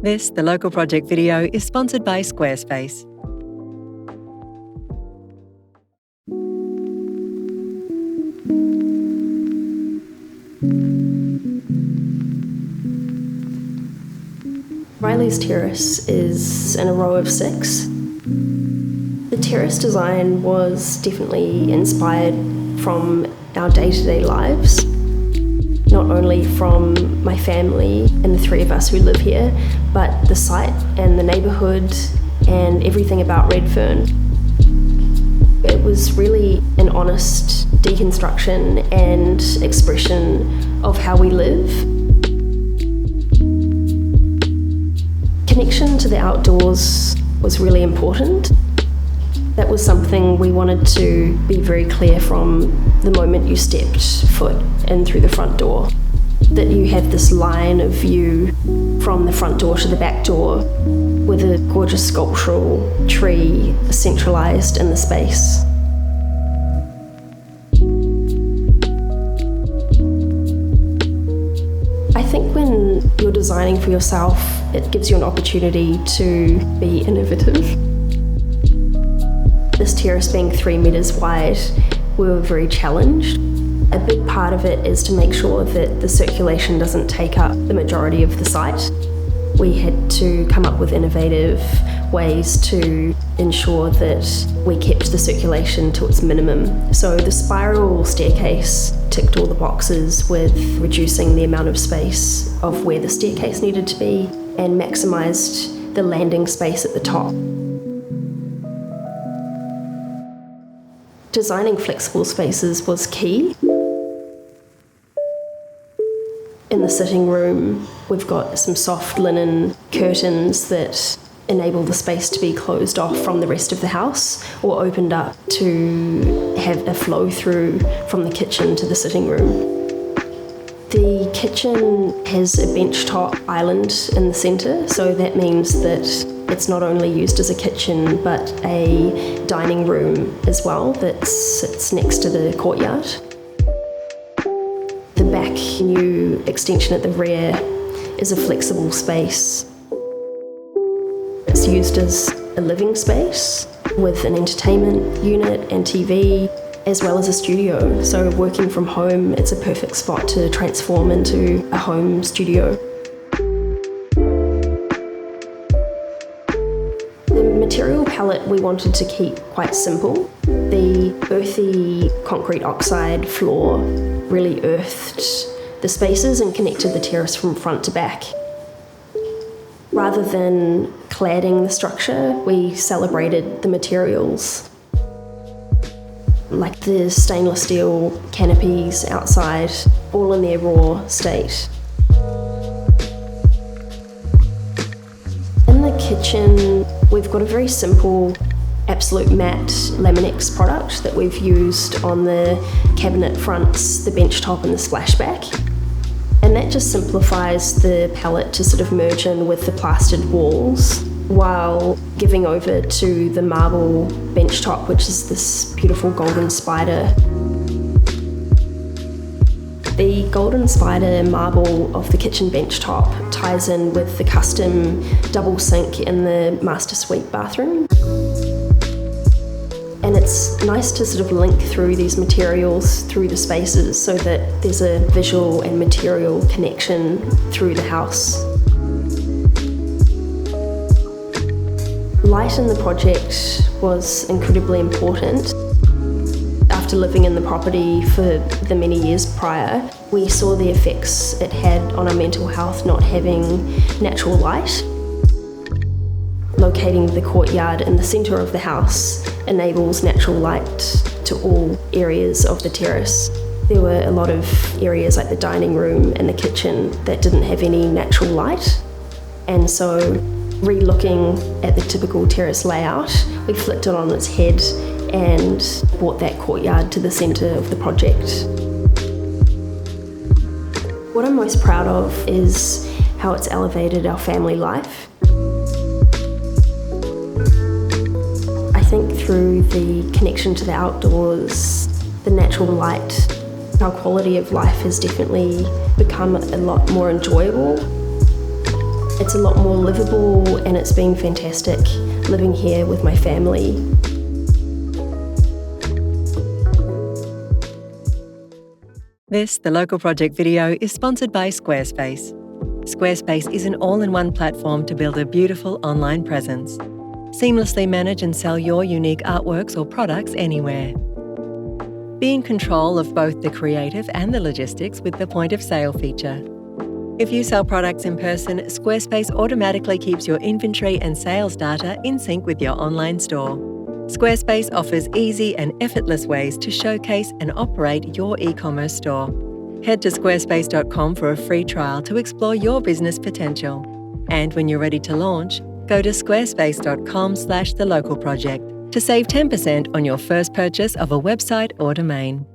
This, the local project video, is sponsored by Squarespace. Riley's terrace is in a row of 6. The terrace design was definitely inspired from our day-to-day lives, not only from my family and the 3 of us who live here, but the site and the neighbourhood and everything about Redfern. It was really an honest deconstruction and expression of how we live. Connection to the outdoors was really important. That was something we wanted to be very clear from the moment you stepped foot in through the front door. That you had this line of view from the front door to the back door with a gorgeous sculptural tree centralised in the space. I think when you're designing for yourself, it gives you an opportunity to be innovative. This terrace being 3 metres wide, we were very challenged. A big part of it is to make sure that the circulation doesn't take up the majority of the site. We had to come up with innovative ways to ensure that we kept the circulation to its minimum. So the spiral staircase ticked all the boxes with reducing the amount of space of where the staircase needed to be and maximised the landing space at the top. Designing flexible spaces was key. In the sitting room, we've got some soft linen curtains that enable the space to be closed off from the rest of the house or opened up to have a flow through from the kitchen to the sitting room. The kitchen has a benchtop island in the centre, so that means that it's not only used as a kitchen but a dining room as well that sits next to the courtyard. The back new extension at the rear is a flexible space. It's used as a living space with an entertainment unit and TV, as well as a studio. So working from home, it's a perfect spot to transform into a home studio. The material palette we wanted to keep quite simple. The earthy concrete oxide floor really earthed the spaces and connected the terrace from front to back. Rather than cladding the structure, we celebrated the materials, like the stainless steel canopies outside, all in their raw state. In the kitchen, we've got a very simple Absolute Matte Laminex product that we've used on the cabinet fronts, the bench top and the splashback. And that just simplifies the palette to sort of merge in with the plastered walls while giving over to the marble bench top, which is this beautiful golden spider. The golden spider marble of the kitchen bench top ties in with the custom double sink in the master suite bathroom. And it's nice to sort of link through these materials through the spaces so that there's a visual and material connection through the house. Light in the project was incredibly important. After living in the property for the many years prior, we saw the effects it had on our mental health not having natural light. Locating the courtyard in the centre of the house enables natural light to all areas of the terrace. There were a lot of areas like the dining room and the kitchen that didn't have any natural light, and so re-looking at the typical terrace layout, we flipped it on its head and brought that courtyard to the centre of the project. What I'm most proud of is how it's elevated our family life. I think through the connection to the outdoors, the natural light, our quality of life has definitely become a lot more enjoyable. It's a lot more livable and it's been fantastic living here with my family. This, the Local Project video, is sponsored by Squarespace. Squarespace is an all-in-one platform to build a beautiful online presence. Seamlessly manage and sell your unique artworks or products anywhere. Be in control of both the creative and the logistics with the point of sale feature. If you sell products in person, Squarespace automatically keeps your inventory and sales data in sync with your online store. Squarespace offers easy and effortless ways to showcase and operate your e-commerce store. Head to squarespace.com for a free trial to explore your business potential. And when you're ready to launch, go to squarespace.com/thelocalproject to save 10% on your first purchase of a website or domain.